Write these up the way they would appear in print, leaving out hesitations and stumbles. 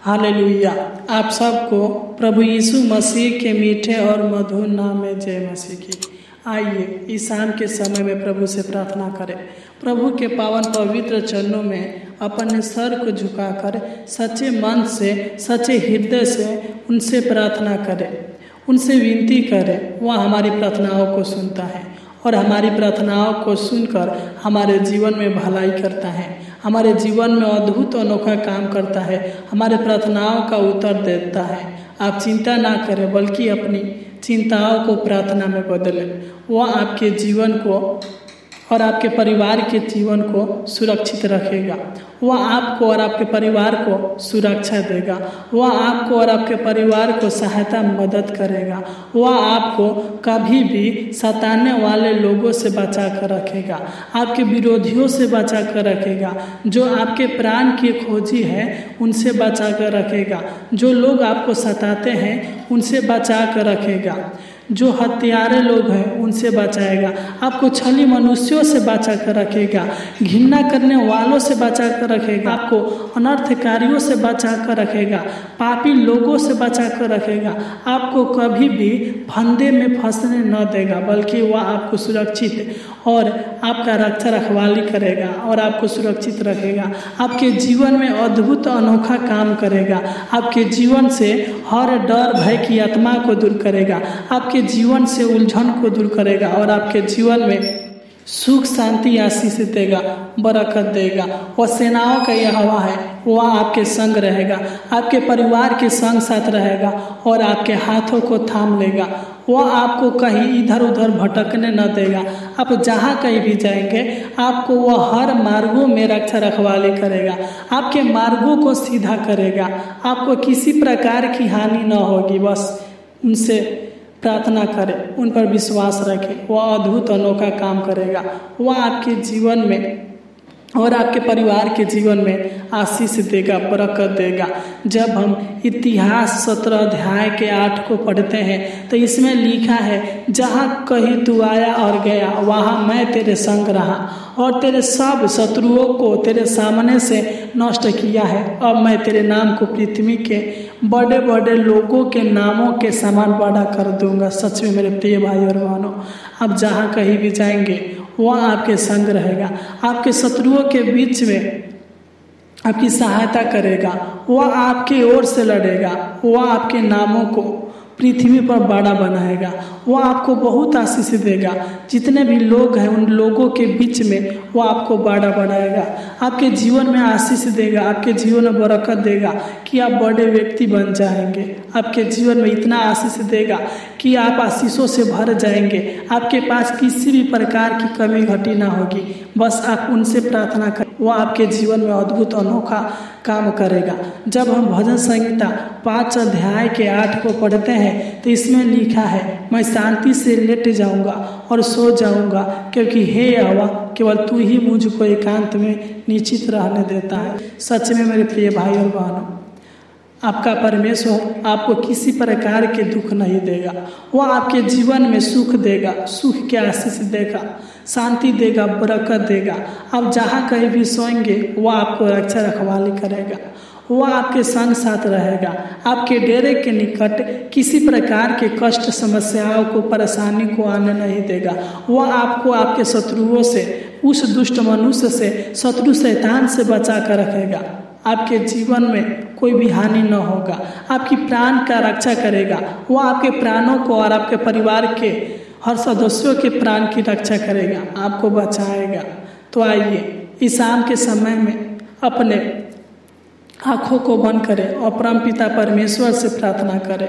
Hallelujah. आप सबको प्रभु यीशु मसीह के मीठे और मधुर नाम में जय मसीह की। आइए इस शाम के समय में प्रभु से प्रार्थना करें। प्रभु के पावन पवित्र चरणों में अपने सर को झुकाकर सच्चे मन से, सच्चे हृदय से उनसे प्रार्थना करें, उनसे विनती करें। वह हमारी प्रार्थनाओं को सुनता है और हमारी प्रार्थनाओं को सुनकर हमारे जीवन में भलाई करता है, हमारे जीवन में अद्भुत अनोखा काम करता है, हमारे प्रार्थनाओं का उत्तर देता है। आप चिंता ना करें, बल्कि अपनी चिंताओं को प्रार्थना में बदलें। वह आपके जीवन को और आपके परिवार के जीवन को सुरक्षित रखेगा। वह आपको और आपके परिवार को सुरक्षा देगा। वह आपको और आपके परिवार को सहायता मदद करेगा। वह आपको कभी भी सताने वाले लोगों से बचा कर रखेगा, आपके विरोधियों से बचा कर रखेगा। जो आपके प्राण की खोजी है उनसे बचा कर रखेगा। जो लोग आपको सताते हैं उनसे बचा कर रखेगा। जो हत्यारे लोग हैं उनसे बचाएगा। आपको छली मनुष्यों से बचा कर रखेगा, घृणा करने वालों से बचा कर रखेगा, आपको अनर्थकारियों से बचा कर रखेगा, पापी लोगों से बचा कर रखेगा। आपको कभी भी फंदे में फंसने न देगा, बल्कि वह आपको सुरक्षित और आपका रक्षा रखवाली करेगा और आपको सुरक्षित रखेगा। आपके जीवन में अद्भुत अनोखा काम करेगा। आपके जीवन से हर डर भय की आत्मा को दूर करेगा, आपके जीवन से उलझन को दूर करेगा और आपके जीवन में सुख शांति आशीष देगा, बरकत देगा। वह सेनाओं का यहोवा है, वह आपके संग रहेगा, आपके परिवार के संग साथ रहेगा और आपके हाथों को थाम लेगा। वह आपको कहीं इधर उधर भटकने न देगा। आप जहाँ कहीं भी जाएंगे आपको वह हर मार्गों में रक्षा रखवाली करेगा, आपके मार्गों को सीधा करेगा। आपको किसी प्रकार की हानि न होगी। बस उनसे प्रार्थना करें, उन पर विश्वास रखें। वह अद्भुत अनोखा काम करेगा। वह आपके जीवन में और आपके परिवार के जीवन में आशीष देगा, बरकत देगा। जब हम इतिहास 17 अध्याय के 8 को पढ़ते हैं तो इसमें लिखा है, जहाँ कहीं तू आया और गया वहाँ मैं तेरे संग रहा और तेरे सब शत्रुओं को तेरे सामने से नष्ट किया है। अब मैं तेरे नाम को पृथ्वी के बड़े बड़े लोगों के नामों के समान बड़ा कर दूंगा। सच में मेरे प्रिय भाई और बहनों, आप जहाँ कहीं भी जाएंगे वह आपके संग रहेगा, आपके शत्रुओं के बीच में आपकी सहायता करेगा, वह आपकी ओर से लड़ेगा, वह आपके नामों को पृथ्वी पर बड़ा बनाएगा, वह आपको बहुत आशीष देगा। जितने भी लोग हैं उन लोगों के बीच में वो आपको बड़ा बनाएगा, आपके जीवन में आशीष देगा, आपके जीवन में बरकत देगा कि आप बड़े व्यक्ति बन जाएंगे। आपके जीवन में इतना आशीष देगा कि आप आशीषों से भर जाएंगे। आपके पास किसी भी प्रकार की कमी घटी ना होगी। बस आप उनसे प्रार्थना करें, वो आपके जीवन में अद्भुत अनोखा काम करेगा। जब हम भजन संहिता 5 अध्याय के 8 को पढ़ते हैं तो इसमें लिखा है, मैं शांति से लेट जाऊंगा और सो जाऊंगा, क्योंकि हे यहोवा केवल तू ही मुझको एकांत में निश्चित रहने देता है। सच में मेरे प्रिय भाई और बहनों, आपका परमेश्वर आपको किसी प्रकार के दुख नहीं देगा। वह आपके जीवन में सुख देगा, सुख के आशीष देगा, शांति देगा, बरकत देगा। आप जहाँ कहीं भी सोएंगे वह आपको रक्षा रखवाली करेगा, वह आपके संग साथ रहेगा। आपके डेरे के निकट किसी प्रकार के कष्ट, समस्याओं को, परेशानी को आने नहीं देगा। वह आपको आपके शत्रुओं से, उस दुष्ट मनुष्य से, शत्रु शैतान से बचा कर रखेगा। आपके जीवन में कोई भी हानि न होगा। आपकी प्राण का रक्षा करेगा। वह आपके प्राणों को और आपके परिवार के हर सदस्यों के प्राण की रक्षा करेगा, आपको बचाएगा। तो आइए इस शाम के समय में अपने आँखों को बंद करें और परमपिता परमेश्वर से प्रार्थना करें।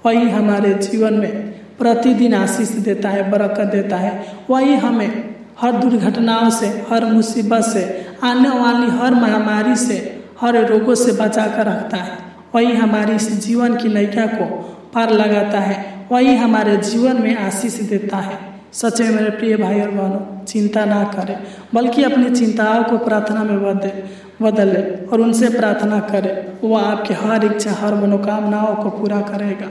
वही हमारे जीवन में प्रतिदिन आशीष देता है, बरकत देता है। वही हमें हर दुर्घटनाओं से, हर मुसीबत से, आने वाली हर महामारी से, हर रोगों से बचा कर रखता है। वही हमारी इस जीवन की नैया को पार लगाता है। वही हमारे जीवन में आशीष देता है। सच में मेरे प्रिय भाई और बहनों, चिंता ना करें, बल्कि अपनी चिंताओं को प्रार्थना में बदले और उनसे प्रार्थना करें। वह आपके हर इच्छा, हर मनोकामनाओं को पूरा करेगा।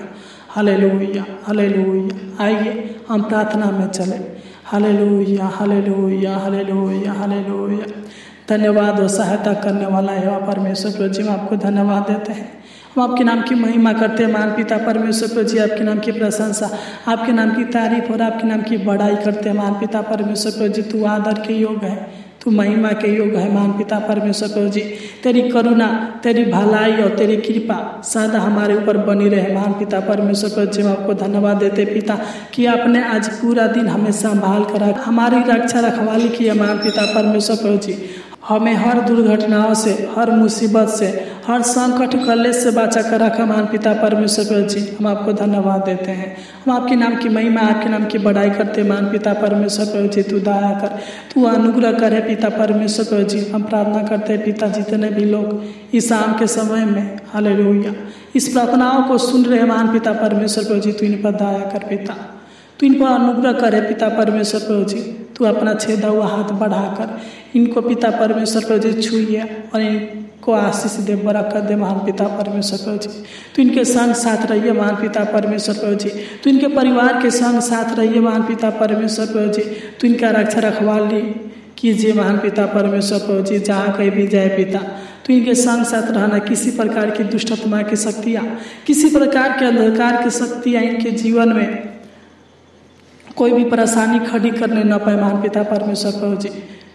Hallelujah, hallelujah. आइए हम प्रार्थना में चलें। Hallelujah, hallelujah, hallelujah, hallelujah. धन्यवाद और सहायता करने वाला है परमेश्वर प्रभु जी, हम आपको धन्यवाद देते हैं। हम आपके नाम की महिमा करते हैं महान पिता परमेश्वर प्रभु जी, आपके नाम की प्रशंसा, आपके नाम की तारीफ और आपके नाम की बड़ाई करते हैं महान पिता परमेश्वर प्रभु जी। तू आदर के योग है, तू महिमा के योग है महान पिता परमेश्वर प्रभु जी। तेरी करुणा, तेरी भलाई और तेरी कृपा सदा हमारे ऊपर बनी रहे महान पिता परमेश्वर प्रभु जी। हम आपको धन्यवाद देते पिता कि आपने आज पूरा दिन हमें संभाल कर हमारी रक्षा रखवाली की है महान पिता परमेश्वर प्रभु जी। हमें हर दुर्घटनाओं से, हर मुसीबत से, हर संकट कलेश से बचा कर रखा महान पिता परमेश्वर प्रभु जी। हम आपको धन्यवाद देते हैं। हम आपके नाम की महिमा, आपके नाम की बड़ाई करते महान पिता परमेश्वर प्रभु जी। तू दया कर, तू अनुग्रह करे पिता परमेश्वर प्रभु जी। हम प्रार्थना करते हैं पिता, जितने भी लोग इस शाम के समय में हालेलुया इस प्रार्थनाओं को सुन रहे महान पिता परमेश्वर प्रभु जी, तू इन पर दया कर पिता, तू इन पर अनुग्रह करे पिता परमेश्वर प्रभु जी। तू अपना छेदा हुआ हाथ बढ़ाकर इनको पिता परमेश्वर प्रभु जी छुइए और इनको आशीष दे, बरकत दे महान पिता परमेश्वर प्रभु जी। तू इनके संग साथ रहिए महान पिता परमेश्वर प्रभु जी। तू इनके परिवार के संग साथ रहिए महान पिता परमेश्वर प्रभु जी। तू इनका रक्षा रखवाली कीजिए महान पिता परमेश्वर प्रभु जी। जहाँ कहीं भी जाए पिता, तो इनके संग साथ रहना। किसी प्रकार की दुष्टत्मा की शक्तियाँ, किसी प्रकार के अंधकार की शक्तियाँ इनके जीवन में कोई भी परेशानी खड़ी करने न पाए महान पिता परमेश्वर प्रभु जी।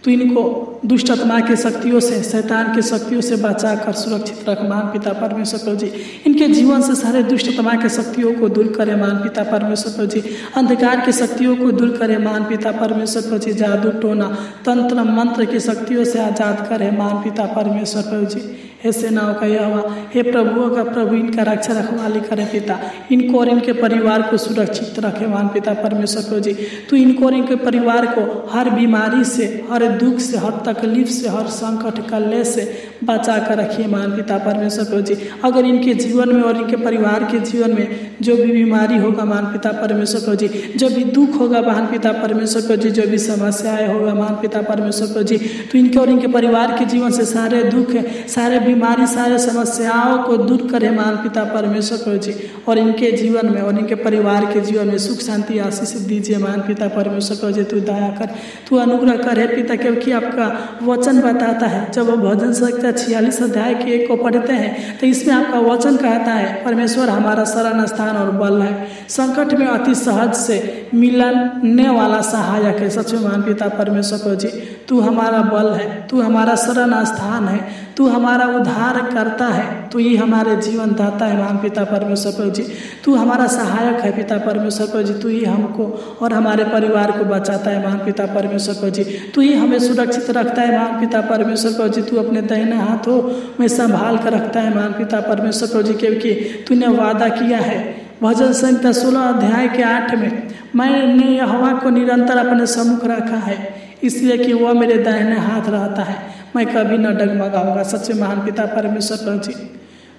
तो इनको दुष्ट आत्मा की शक्तियों से, शैतान की शक्तियों से बचा कर सुरक्षित रख महान पिता परमेश्वर प्रभु जी। इनके जीवन से सारे दुष्ट आत्मा के शक्तियों को दूर करे महान पिता परमेश्वर प्रभु जी। अंधकार की शक्तियों को दूर करे महान पिता परमेश्वर प्रभु जी। जादू टोना तंत्र मंत्र की शक्तियों से आजाद करे महान पिता परमेश्वर प्रभु जी। हे सेनाओं का यहोवा, हे प्रभुओं का प्रभु, इनका रक्षा रखवाली करे पिता। इनको और इनके परिवार को सुरक्षित रखे महान पिता परमेश्वर प्रभु जी। तो इनको और इनके परिवार को हर बीमारी से, हर दुख से, हर तकलीफ से, हर संकट कलेश से बचा कर रखिए महान पिता परमेश्वर प्रभु जी। अगर इनके जीवन में और इनके परिवार के जीवन में जो भी बीमारी होगा महान पिता परमेश्वर प्रभु जी, जो भी दुख होगा महान पिता परमेश्वर प्रभु जी, जो भी समस्याएं होगा महान पिता परमेश्वर प्रभु जी, तो इनके और इनके परिवार के जीवन से सारे दुख, सारे बीमारी, सारे समस्याओं को दूर करे महान पिता परमेश्वर प्रभु जी। और इनके जीवन में और इनके परिवार के जीवन में सुख शांति आशीष दीजिए महान पिता परमेश्वर प्रभु जी। तू दया कर, तू अनुग्रह कर हे पिता, क्योंकि आपका वचन बताता है, जब वो भजन संहिता 46 अध्याय के 1 को पढ़ते हैं तो इसमें आपका वचन कहता है, परमेश्वर हमारा शरण स्थान और बल है, संकट में अति सहज से मिलने वाला सहायक है। सच में महान पिता परमेश्वर प्रभु जी, तू हमारा बल है, तू हमारा शरण स्थान है, तू हमारा उद्धार करता है, तू ही हमारे जीवन दाता है महान पिता परमेश्वर प्रभु जी। तू हमारा सहायक है पिता परमेश्वर प्रभु जी। तू ही हमको और हमारे परिवार को बचाता है महान पिता परमेश्वर प्रभु जी। तू ही हमें सुरक्षित रखता है महान पिता परमेश्वर प्रभु जी। तू अपने दाहिने हाथों में संभाल कर रखता है महान पिता परमेश्वर प्रभु जी, क्योंकि तूने वादा किया है भजन संहिता 16 अध्याय के 8 में, मैंने यहोवा को निरंतर अपने सम्मुख रखा है, इसलिए कि वह मेरे दाहिने हाथ रहता है, मैं कभी न डगमगाऊंगा। सच्चे महान पिता परमेश्वर प्रभु जी,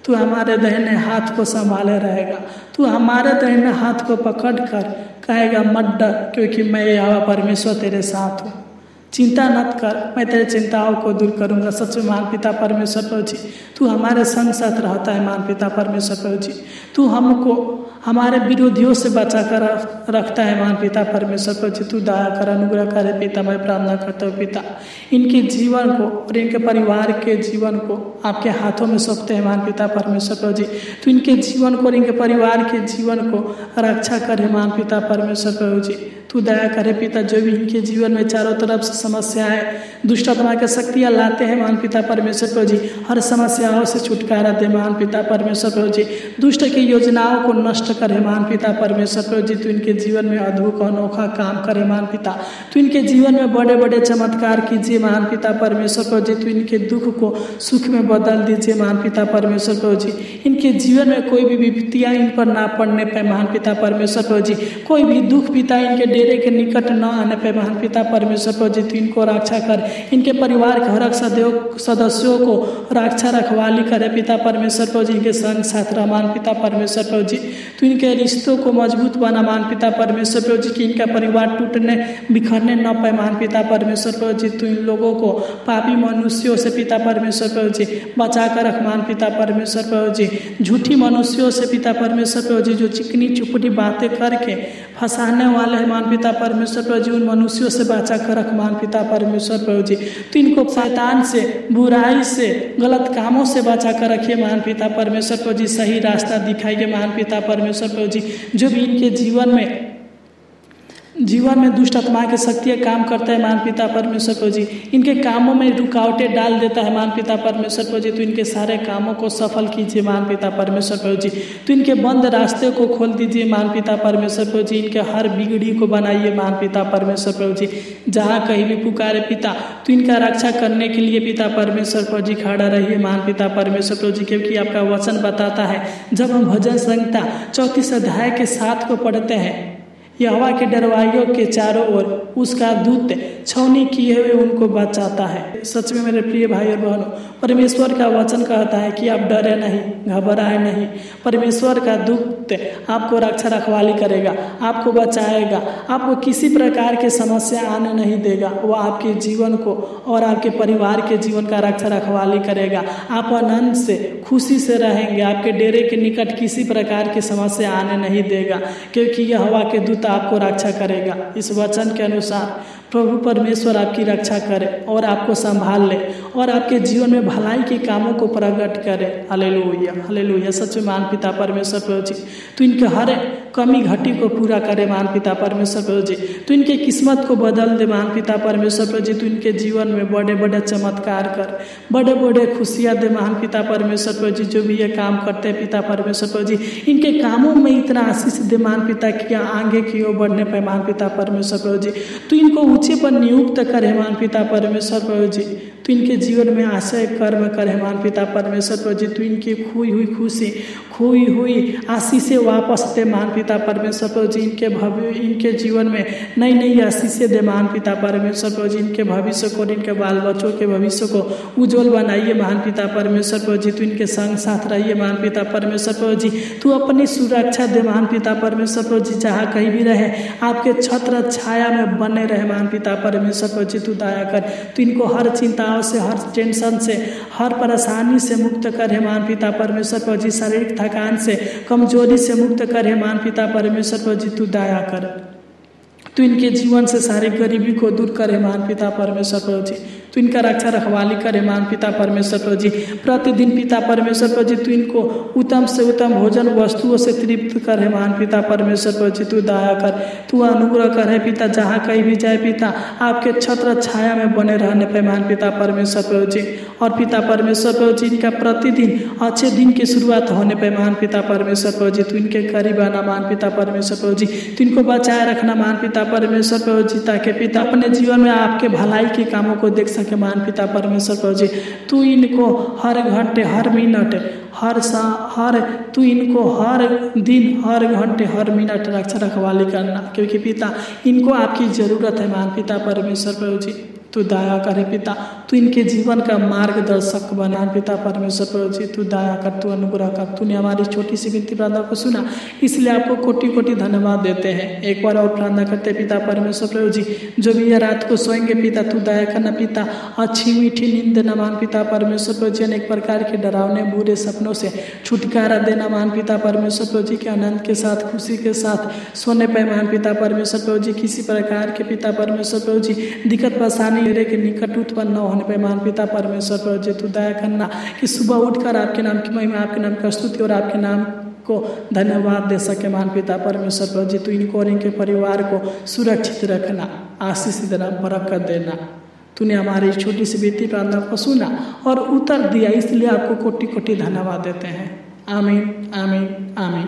तू हमारे दाहिने हाथ को संभाले रहेगा। तू हमारे दाहिने हाथ को पकड़ कर कहेगा मत डर, क्योंकि मैं यहोवा परमेश्वर तेरे साथ हूँ। चिंता मत कर, मैं तेरे चिंताओं को दूर करूंगा। सच्चे महान पिता परमेश्वर प्रभु जी, तू हमारे संग साथ रहता है महान पिता परमेश्वर प्रभु जी। तू हमको हमारे विरोधियों से बचा कर रखता है महान पिता परमेश्वर प्रभु जी। तू दया कर, अनुग्रह करे पिता। मैं प्रार्थना करता हूँ पिता, इनके जीवन को और इनके परिवार के जीवन को आपके हाथों में सौंपते हैं महान पिता परमेश्वर प्रभु जी। तू इनके जीवन को और इनके परिवार के जीवन को रक्षा करे महान पिता परमेश्वर प्रभु जी। तू दया करे पिता, जो भी इनके जीवन में चारों तरफ से समस्याएं, दुष्ट आत्मा की शक्तियाँ लाते हैं महान पिता परमेश्वर प्रभु जी, हर समस्याओं से छुटकारा दे महान पिता परमेश्वर प्रभु जी। दुष्ट की योजनाओं को नष्ट करे महान पिता परमेश्वर प्रभु जी। तू इनके जीवन में अद्भुत अनोखा काम करे महान पिता। तू इनके जीवन में बड़े बड़े चमत्कार कीजिए महान पिता परमेश्वर प्रभु जी। तू इनके दुख को सुख में बदल दीजिए महान पिता परमेश्वर प्रभु जी। इनके जीवन में कोई भी विपत्तियाँ इन पर ना पड़ने पाए महान पिता परमेश्वर प्रभु जी। कोई भी दुख पिता इनके डेरे के निकट न आने पे महान पिता परमेश्वर प्रभु जी। तू इनको रक्षा कर, इनके परिवार के हर सदस्यों को रक्षा रखवाली करे पिता परमेश्वर प्रभु जी। इनके संग साथ रह महान पिता परमेश्वर प्रभु जी। तू इनके रिश्तों को मजबूत बना महान पिता परमेश्वर प्रभु जी, कि इनका परिवार टूटने बिखरने न पाए महान पिता परमेश्वर प्रभु जी। तू इन लोगों को पापी मनुष्यों से पिता परमेश्वर प्रभु जी बचा कर रख महान पिता परमेश्वर प्रभु जी। झूठी मनुष्यों से पिता परमेश्वर प्रभु जी, जो चिकनी चुपड़ी बातें करके फंसाने वाले हैं मान पिता परमेश्वर प्रभु जी, उन मनुष्यों से बचा कर रख मान पिता परमेश्वर प्रभु जी। तो इनको शैतान से, बुराई से, गलत कामों से बचा कर रखिए मान पिता परमेश्वर प्रभु जी। सही रास्ता दिखाइए मान पिता परमेश्वर प्रभु जी। जो भी इनके जीवन में दुष्ट आत्मा की शक्तियाँ काम करता है मान पिता परमेश्वर प्रभु जी, इनके कामों में रुकावटें डाल देता है मान पिता परमेश्वर प्रभु जी, तो इनके सारे कामों को सफल कीजिए मान पिता परमेश्वर प्रभु जी। तो इनके बंद रास्ते को खोल दीजिए मान पिता परमेश्वर प्रभु जी। इनके हर बिगड़ी को बनाइए मान पिता परमेश्वर प्रभु जी। जहाँ कहीं भी पुकारे पिता, तो इनका रक्षा करने के लिए पिता परमेश्वर प्रभु जी खड़ा रहिए मान पिता परमेश्वर प्रभु जी। क्योंकि आपका वचन बताता है, जब हम भजन संहिता 34 अध्याय के 7 को पढ़ते हैं, यहोवा के डरवाइयों के चारों ओर उसका दूत छावनी किए हुए उनको बचाता है। सच में मेरे प्रिय भाई और बहनों, परमेश्वर का वचन कहता है कि आप डरे नहीं, घबराए नहीं। परमेश्वर का दूत आपको रक्षा रखवाली करेगा, आपको बचाएगा, आपको किसी प्रकार की समस्या आने नहीं देगा। वो आपके जीवन को और आपके परिवार के जीवन का रक्षा रखवाली करेगा। आप आनंद से, खुशी से रहेंगे। आपके डेरे के निकट किसी प्रकार की समस्या आने नहीं देगा, क्योंकि यहोवा के दूत आपको रक्षा करेगा। इस वचन के अनुसार प्रभु परमेश्वर आपकी रक्षा करे और आपको संभाल ले और आपके जीवन में भलाई के कामों को प्रकट करे। Hallelujah, hallelujah. सच में मान पिता परमेश्वर प्रभु जी, तो इनके हर कमी घटी को पूरा करे मान पिता परमेश्वर प्रभु जी। तो इनके किस्मत को बदल दे मान पिता परमेश्वर प्रभु जी। तो इनके जीवन में बड़े बड़े चमत्कार कर, बड़े बड़े खुशियाँ दे मान पिता परमेश्वर प्रभु जी। जो भी ये काम करते हैं पिता परमेश्वर प्रभु जी, इनके कामों में इतना आशीष दे मान पिता कि आगे की ओर बढ़ने पे मान पिता परमेश्वर प्रभु जी। तो इनको ऊंचे पर नियुक्त करे मान पिता परमेश्वर प्रभु जी। तो इनके जीवन में आशय कर्म करे मान पिता परमेश्वर प्रभु जी। तो इनकी खोई हुई खुशी, खोई हुई आशीषें वापस दे मान पिता परमेश्वर प्रभु जी। इनके जीवन में नई नई आशीषें दे मान पिता परमेश्वर प्रभु जी। इनके भविष्य को, इनके बाल बच्चों के भविष्य को उज्जवल बनाइए मान पिता परमेश्वर प्रभु जी। तो इनके संग साथ रहिए मान पिता परमेश्वर प्रभु जी। तो अपनी सुरक्षा दे मान पिता परमेश्वर प्रभु जी। जहाँ कहीं भी रहे आपके छत्र छाया में बने रहे मान पिता परमेश्वर प्रभु जी। तू दया कर। तो इनको हर चिंताओं से, हर टेंशन से, हर परेशानी से मुक्त करे मान पिता परमेश्वर प्रभु जी। शारीरिक थकान से, कमजोरी से मुक्त करे मान पिता परमेश्वर प्रभु जी। तू दया कर। तो इनके जीवन से सारी गरीबी को दूर करे मान पिता परमेश्वर प्रभु जी। तो इनका रक्षा रखवाली करे मान पिता परमेश्वर प्रभु जी। प्रतिदिन पिता परमेश्वर प्रभु जी, तू इनको उत्तम से उत्तम भोजन वस्तुओं से तृप्त करे मान पिता परमेश्वर प्रभु जी। तू दया कर, तू अनुग्रह करे पिता। जहाँ कहीं भी जाए पिता, आपके छत्र छाया में बने रहने पे मान पिता परमेश्वर प्रभु जी। और पिता परमेश्वर प्रभु जी, इनका प्रतिदिन अच्छे दिन की शुरुआत होने पे मान पिता परमेश्वर प्रभु जी। तू इनके करीब आना मान पिता परमेश्वर प्रभु जी। तो इनको बचाए रखना मान पिता परमेश्वर प्रभु जी, ताकि पिता अपने जीवन में आपके भलाई के कामों को देख सके मान पिता परमेश्वर प्रभु जी। तू इनको हर घंटे, हर मिनट, तू इनको हर दिन, हर घंटे, हर मिनट रक्षा रखवाली करना, क्योंकि पिता इनको आपकी जरूरत है मान पिता परमेश्वर प्रभु जी। तू दया करे पिता। तू इनके जीवन का मार्गदर्शक बना पिता परमेश्वर प्रभु जी। तू दया कर, तू अनुग्रह कर। तूने हमारी छोटी सी विनती प्रार्थना को सुना, इसलिए आपको कोटि कोटि धन्यवाद देते हैं। एक बार और प्रार्थना करते पिता परमेश्वर प्रभु जी। जो भी ये रात को सोएंगे पिता, तू दया करना पिता। अच्छी मीठी नींद देना मान पिता परमेश्वर प्रभु जी। अनेक प्रकार के डरावने बुरे सपनों से छुटकारा देना मान पिता परमेश्वर प्रभु जी। के आनंद के साथ, खुशी के साथ सोने पे मान पिता परमेश्वर प्रभु जी। किसी प्रकार के पिता परमेश्वर प्रभु जी दिक्कत परेशानी मेरे के निकट उत्पन्न न होने पे मान पिता परमेश्वर प्रभु जी। तू दया करना कि सुबह उठकर आपके नाम की महिमा, आपके नाम की स्तुति और आपके नाम को धन्यवाद दे सके मान पिता परमेश्वर प्रभु जी। तू इनको और इनके परिवार को सुरक्षित रखना, आशीष देना, बरकत देना। तूने हमारी छोटी सी बेटी प्रार्थना को सुना और उत्तर दिया, इसलिए आपको कोटि कोटि धन्यवाद देते हैं। आमीन, आमीन, आमीन।